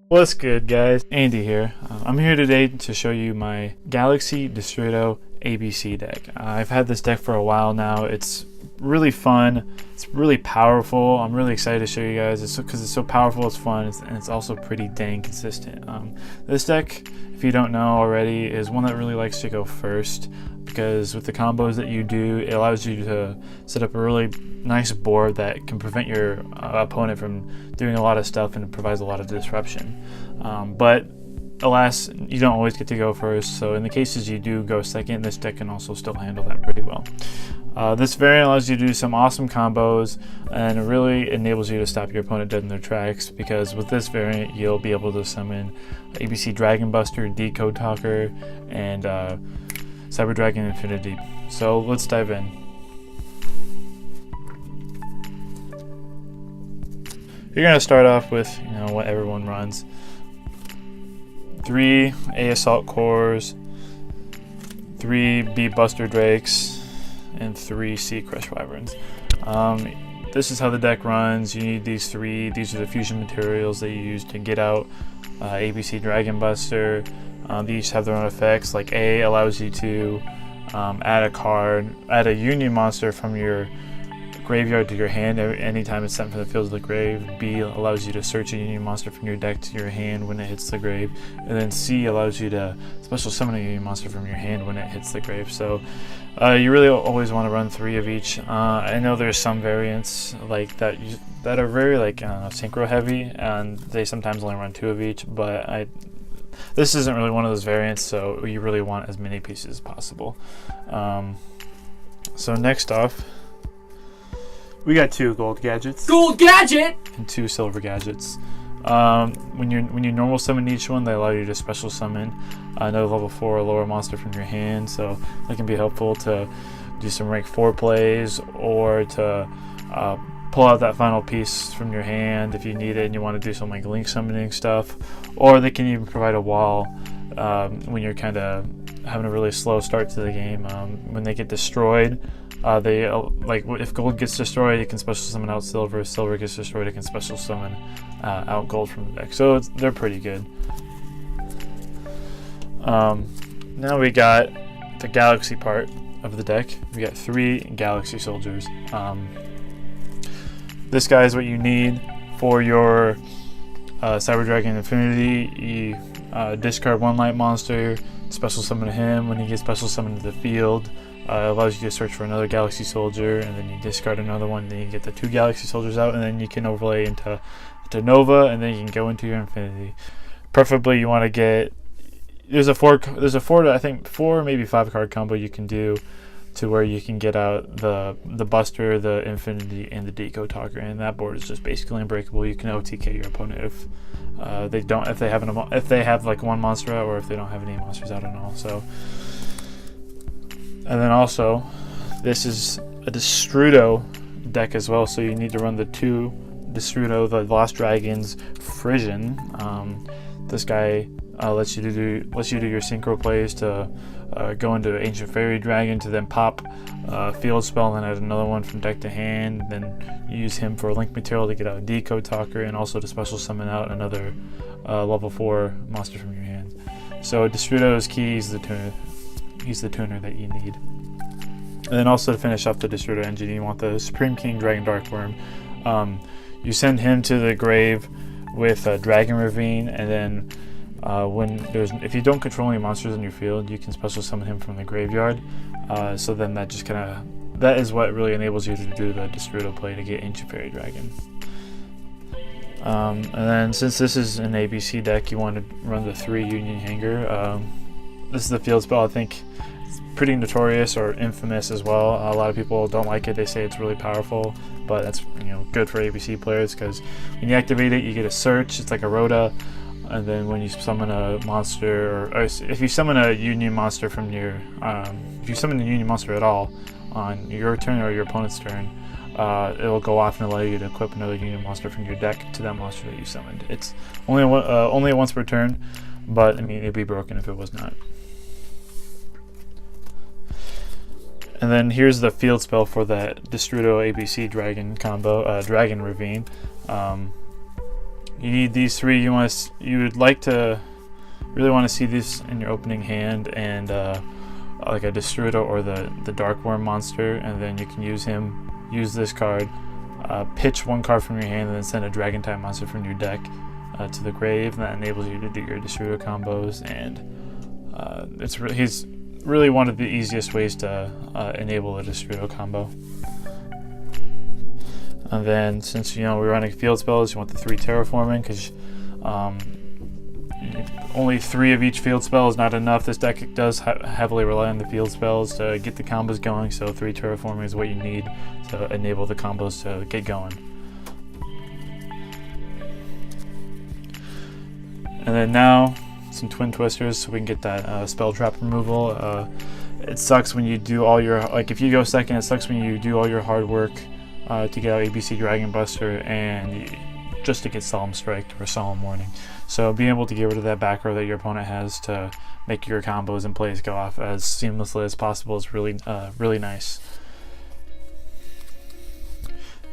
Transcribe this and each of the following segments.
What's good, guys? Andy here. I'm here today to show you my Galaxy Destrudo ABC deck. I've had this deck for a while now. It's really fun. It's really powerful. I'm really excited to show you guys. It's because it's so powerful, it's fun, and it's also pretty dang consistent. This deck, if you don't know already, is one that really likes to go first, because with the combos that you do, it allows you to set up a really nice board that can prevent your opponent from doing a lot of stuff, and it provides a lot of disruption. But alas, you don't always get to go first, so in the cases you do go second, this deck can also still handle that pretty well. This variant allows you to do some awesome combos, and it really enables you to stop your opponent dead in their tracks, because with this variant you'll be able to summon ABC Dragon Buster, Decode Talker, and Cyber Dragon Infinity. So let's dive in. You're going to start off with, what everyone runs. 3 A Assault Cores, 3 B Buster Drakes, and 3 C Crush Wyverns. This is how the deck runs. You need these 3. These are the fusion materials that you use to get out ABC Dragon Buster. They each have their own effects. Like A allows you to add a union monster from your graveyard to your hand anytime it's sent from the field to the grave. B allows you to search a union monster from your deck to your hand when it hits the grave. And then C allows you to special summon a union monster from your hand when it hits the grave. So you really always want to run 3 of each. I know there's some variants like that are very synchro heavy, and they sometimes only run 2 of each, but this isn't really one of those variants, so you really want as many pieces as possible. So next off, we got 2 gold gadgets. Gold gadget! And 2 silver gadgets. When you normal summon each one, they allow you to special summon another level 4 or lower monster from your hand, so that can be helpful to do some rank 4 plays, or to pull out that final piece from your hand if you need it and you want to do some like link summoning stuff. Or they can even provide a wall when you're kind of having a really slow start to the game. When they get destroyed, if gold gets destroyed, it can special summon out silver. If silver gets destroyed, it can special summon out gold from the deck. So they're pretty good. Now we got the galaxy part of the deck. We got 3 galaxy soldiers. This guy is what you need for your Cyber Dragon Infinity. You discard 1 light monster, special summon him. When he gets special summoned to the field, it allows you to search for another Galaxy Soldier, and then you discard another one, then you get the 2 Galaxy Soldiers out, and then you can overlay into Nova, and then you can go into your Infinity. Preferably you want to get, there's a 4 to, I think 4 maybe 5 card combo you can do to where you can get out the Buster, the Infinity, and the Decode Talker, and that board is just basically unbreakable. You can OTK your opponent if they have like 1 monster out, or if they don't have any monsters out at all. So, and then also, this is a Destrudo deck as well, so you need to run the 2 Destrudo, the Lost Dragons Frisian. This guy lets you do your synchro plays to go into Ancient Fairy Dragon, to then pop Field Spell and add another one from deck to hand. Then use him for link material to get out Decode Talker, and also to special summon out another level 4 monster from your hand. So Destrudo's key, he's the tuner that you need. And then also to finish up the Destrudo engine, you want the Supreme King Dragon Darkworm. You send him to the grave with Dragon Ravine, and then if you don't control any monsters in your field, you can special summon him from the graveyard. So then that is what really enables you to do the Destrudo play to get Ancient Fairy Dragon. And then since this is an ABC deck, you want to run the 3 Union Hanger. This is the field spell. I think it's pretty notorious or infamous as well. A lot of people don't like it. They say it's really powerful, but that's good for ABC players, because when you activate it, you get a search. It's like a Rhoda. And then when you summon a monster, or if you summon a union monster from your, if you summon a union monster at all on your turn or your opponent's turn, it'll go off and allow you to equip another union monster from your deck to that monster that you summoned. It's only once per turn, but I mean, it'd be broken if it was not. And then here's the field spell for that Destrudo ABC Dragon combo, Dragon Ravine. You need these three. You would like to really want to see this in your opening hand, and like a Destrudo or the Dark Worm monster, and then you can use this card, pitch one card from your hand, and then send a Dragon type monster from your deck to the grave, and that enables you to do your Destrudo combos. And he's really one of the easiest ways to enable a Destrudo combo. And then, since we're running field spells, you want the 3 terraforming, because only 3 of each field spell is not enough. This deck does heavily rely on the field spells to get the combos going, so 3 terraforming is what you need to enable the combos to get going. And then now, some Twin Twisters so we can get that spell trap removal. It sucks when you do all your, if you go second, it sucks when you do all your hard work to get out ABC Dragon Buster and just to get Solemn Strike or Solemn Warning. So being able to get rid of that back row that your opponent has to make your combos and plays go off as seamlessly as possible is really nice.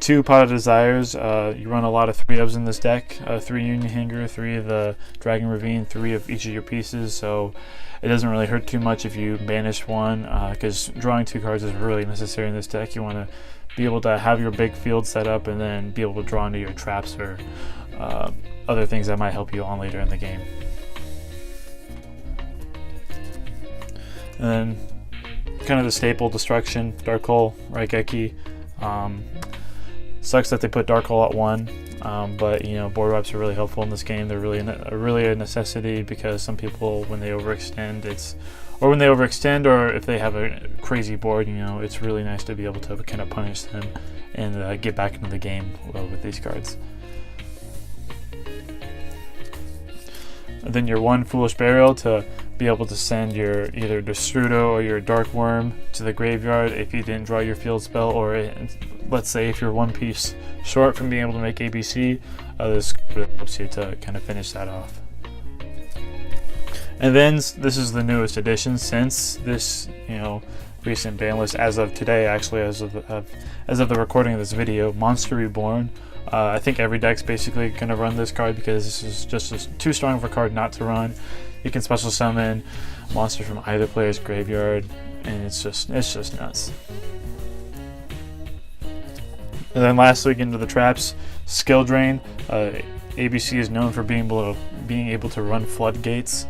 2 Pot of Desires. You run a lot of 3-ofs in this deck. 3 Union Hanger, 3 of the Dragon Ravine, 3 of each of your pieces, so it doesn't really hurt too much if you banish one, because drawing 2 cards is really necessary in this deck. You want to be able to have your big field set up and then be able to draw into your traps or other things that might help you on later in the game. And then kind of the staple destruction, Dark Hole, Raigeki. Sucks that they put Dark Hole at 1, but board wipes are really helpful in this game. They're really a necessity, because some people, when they overextend, or if they have a crazy board, it's really nice to be able to kind of punish them and get back into the game with these cards. And then your 1 Foolish Burial to be able to send your either Destrudo or your Dark Worm to the graveyard if you didn't draw your field spell, or let's say if you're 1 piece short from being able to make ABC, this helps you to kind of finish that off. And then this is the newest addition since this recent ban list, as of today, actually, as of the recording of this video, Monster Reborn. I think every deck's basically going to run this card, because this is just too strong of a card not to run. You can special summon monster from either player's graveyard, and it's just nuts. And then lastly, get into the traps. Skill Drain. ABC is known for being able to run floodgates.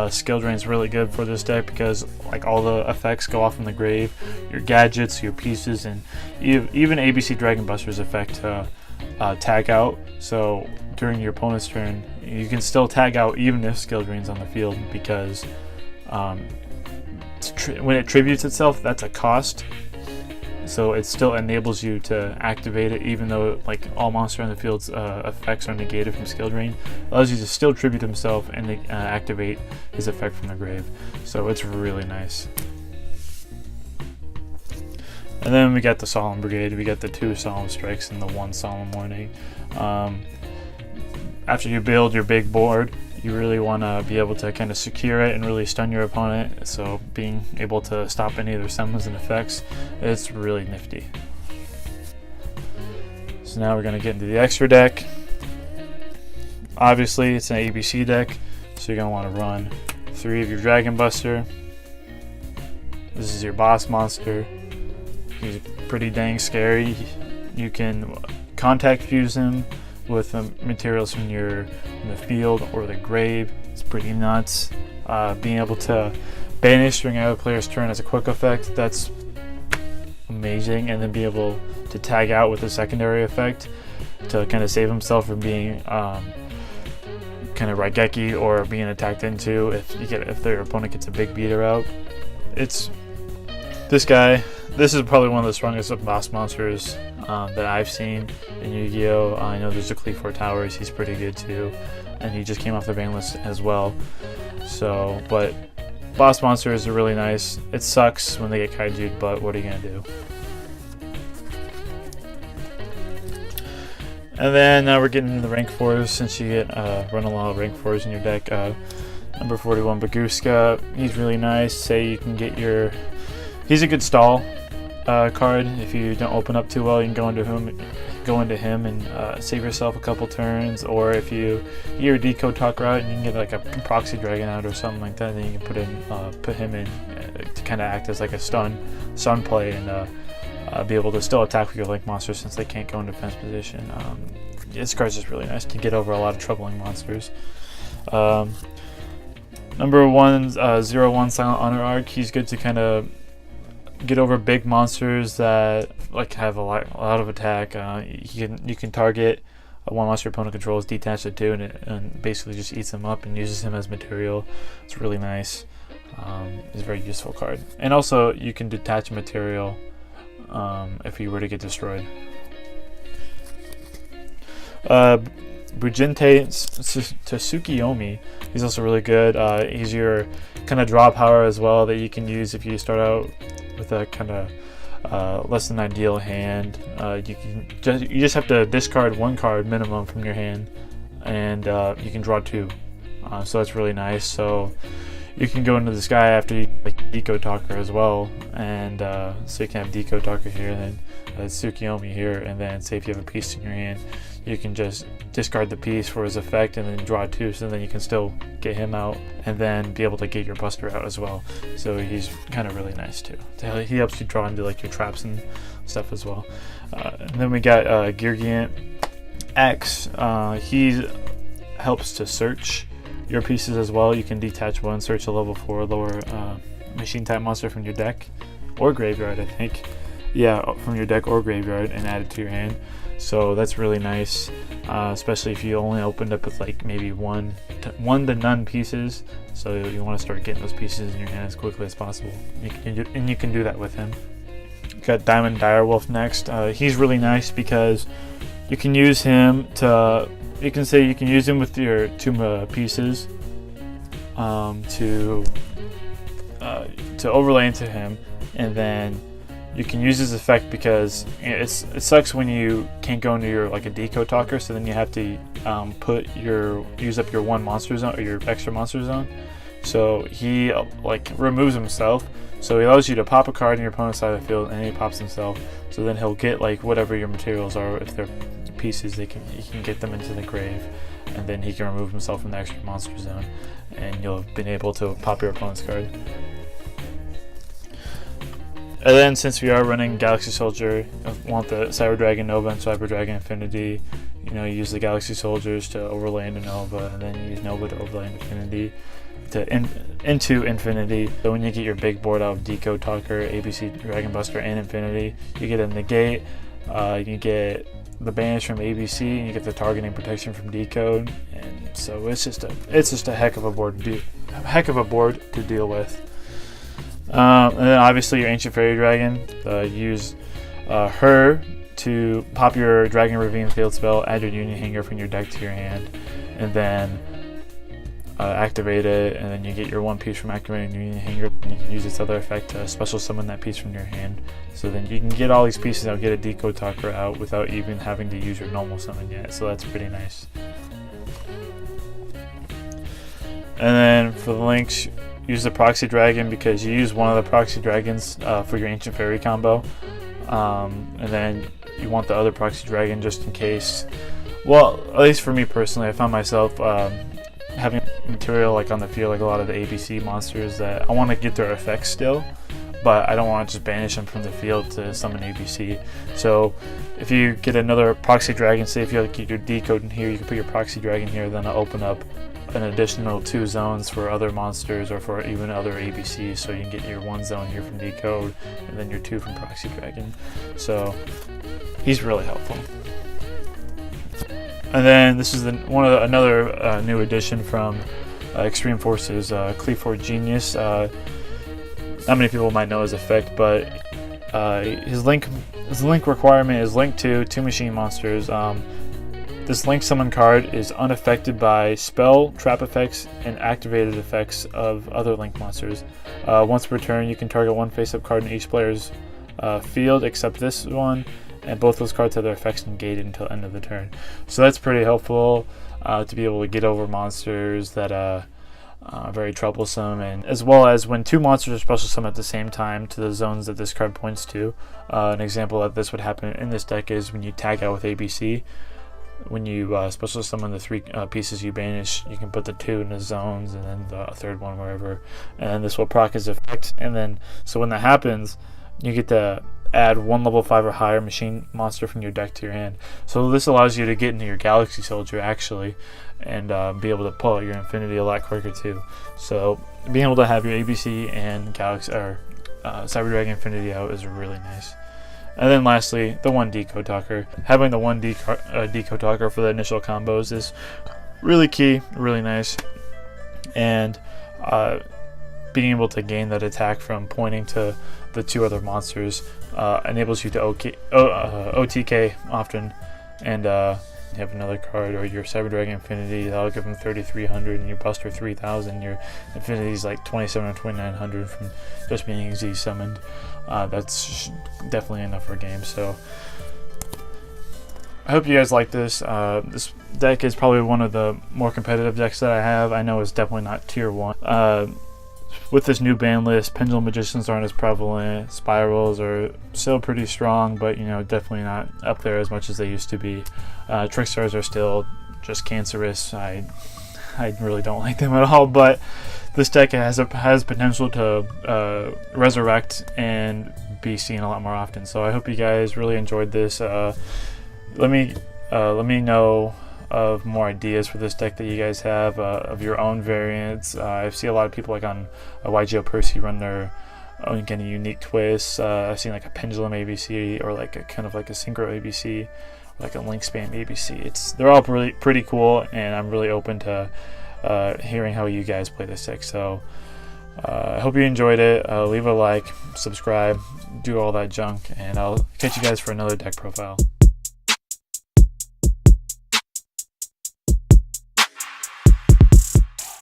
Skill Drain is really good for this deck, because all the effects go off in the grave, your gadgets, your pieces, and even ABC Dragon Buster's effect tag out. So during your opponent's turn, you can still tag out even if Skill Drain's on the field, because when it tributes itself, that's a cost. So it still enables you to activate it, even though all monster on the field's effects are negated from Skill Drain. It allows you to still tribute himself and activate his effect from the grave. So it's really nice. And then we got the Solemn Brigade. We got the 2 Solemn Strikes and the 1 Solemn Warning. After you build your big board, you really want to be able to kind of secure it and really stun your opponent. So being able to stop any of their summons and effects, it's really nifty. So now we're going to get into the extra deck. Obviously, it's an ABC deck, so you're going to want to run 3 of your Dragon Buster. This is your boss monster. He's pretty dang scary. You can contact fuse him with materials from the field or the grave. It's pretty nuts. Being able to banish during another player's turn as a quick effect, that's amazing. And then be able to tag out with a secondary effect to kind of save himself from being kind of Raigeki or being attacked into if their opponent gets a big beater out. This is probably one of the strongest boss monsters that I've seen in Yu-Gi-Oh! I know there's the Cleafor Towers, he's pretty good too, and he just came off the ban list as well. So, but boss monsters are really nice. It sucks when they get kaiju'd, but what are you gonna do? And then now we're getting into the rank 4s, since you get run a lot of rank 4s in your deck. Number 41, Baguska. He's really nice. Say you can get he's a good stall. card. If you don't open up too well, you can go into him and save yourself a couple turns. Or if you get your decode talker out and you can get like a proxy dragon out or something like that, then you can put him in to kind of act as like a stun play and be able to still attack with your link monsters since they can't go in defense position. This card's just really nice to get over a lot of troubling monsters. Number 1, 0-1 Silent Honor Arc. He's good to kind of get over big monsters that like have a lot of attack. You can target one monster your opponent controls, detach it to, and basically just eats him up and uses him as material. It's really nice. It's a very useful card. And also you can detach material if you were to get destroyed. Bujinte Tsukiyomi, he's also really good. He's your kind of draw power as well that you can use if you start out with a kind of less than ideal hand. You just have to discard 1 card minimum from your hand, and you can draw 2. So that's really nice. So you can go into the sky after you like Decode Talker as well, and so you can have Decode Talker here, and then Tsukiyomi here, and then say if you have a piece in your hand, you can just discard the piece for his effect and then draw 2, so then you can still get him out and then be able to get your buster out as well. So he's kind of really nice too. He helps you draw into like your traps and stuff as well. And then we got Girgiant X. He helps to search your pieces as well. You can detach 1, search a level 4 lower machine type monster from your deck or graveyard, I think. Yeah, from your deck or graveyard, and add it to your hand. So that's really nice, especially if you only opened up with like maybe one to none pieces. So you want to start getting those pieces in your hand as quickly as possible. And you can do that with him. Got Diamond Direwolf next. He's really nice because you can use him to. You can use him with your 2 pieces to overlay into him, and then you can use his effect because it sucks when you can't go into your like a Decode Talker, so then you have to use up your 1 monster zone or your extra monster zone. So he like removes himself, so he allows you to pop a card in your opponent's side of the field, and he pops himself. So then he'll get like whatever your materials are. If they're pieces, he can get them into the grave, and then he can remove himself from the extra monster zone, and you'll have been able to pop your opponent's card. And then since we are running Galaxy Soldier, I want the Cyber Dragon Nova and Cyber Dragon Infinity. You use the Galaxy Soldiers to overlay into Nova, and then you use Nova to overlay into Infinity. Into Infinity. So when you get your big board out of Decode Talker, ABC Dragon Buster, and Infinity, you get a negate. You get the banish from ABC, and you get the targeting protection from Decode. And so it's just a heck of a board to deal with. And then obviously your Ancient Fairy Dragon. Use her to pop your Dragon Ravine field spell, add your Union Hanger from your deck to your hand, and then activate it, and then you get your 1 piece from activating Union Hanger, and you can use its other effect to special summon that piece from your hand. So then you can get all these pieces out, get a Decode Talker out without even having to use your normal summon yet, so that's pretty nice. And then for the links, use the Proxy Dragon because you use one of the Proxy Dragons for your Ancient Fairy combo, and then you want the other Proxy Dragon just in case. Well, at least for me personally, I found myself having material like on the field, like a lot of the ABC monsters that I want to get their effects still, but I don't want to just banish them from the field to summon ABC. So if you get another Proxy Dragon, say if you get your Decode in here, you can put your Proxy Dragon here, then I'll open up an additional 2 zones for other monsters or for even other ABCs, so you can get your 1 zone here from Decode and then your 2 from Proxy Dragon. So he's really helpful. And then this is another new addition from Extreme Forces, Cleafor Genius. Not many people might know his effect, but his link requirement is link to 2 machine monsters. This link summon card is unaffected by spell, trap effects, and activated effects of other link monsters. Once per turn, you can target 1 face-up card in each player's field except this one, and both those cards have their effects negated until end of the turn. So that's pretty helpful to be able to get over monsters that very troublesome, and as well as when two monsters are special summoned at the same time to the zones that this card points to. An example that this would happen in this deck is when you tag out with ABC. When you special summon the 3 pieces you banish, you can put the 2 in the zones and then the third one wherever, and this will proc his effect. And then so when that happens, you get to add 1 level 5 or higher machine monster from your deck to your hand. So this allows you to get into your Galaxy Soldier actually, and be able to pull out your Infinity a lot quicker too. So being able to have your ABC and Galaxy or Cyber Dragon Infinity out is really nice. And then lastly, the 1 Decode Talker. Having the 1 Decode Talker for the initial combos is really key, really nice. And being able to gain that attack from pointing to the 2 other monsters enables you to OTK often, and you have another card, or your Cyber Dragon Infinity, that'll give them 3,300, and your Buster 3,000. Your Infinity is like 2,700 or 2,900 from just being Z summoned. That's definitely enough for a game. So I hope you guys like this. This deck is probably one of the more competitive decks that I have. I know it's definitely not tier 1. With this new ban list, Pendulum Magicians aren't as prevalent. Spirals are still pretty strong, but definitely not up there as much as they used to be. Trickstars are still just cancerous. I really don't like them at all, but this deck has potential to resurrect and be seen a lot more often. So I hope you guys really enjoyed this. Let me know of more ideas for this deck that you guys have, of your own variants. I see a lot of people like on YGO Percy run their own kind of unique twists. I've seen like a Pendulum ABC, or like a kind of like a Synchro ABC, like a Link Spam ABC. They're all pretty cool, and I'm really open to hearing how you guys play this deck. So I hope you enjoyed it. Leave a like, subscribe, do all that junk, and I'll catch you guys for another deck profile.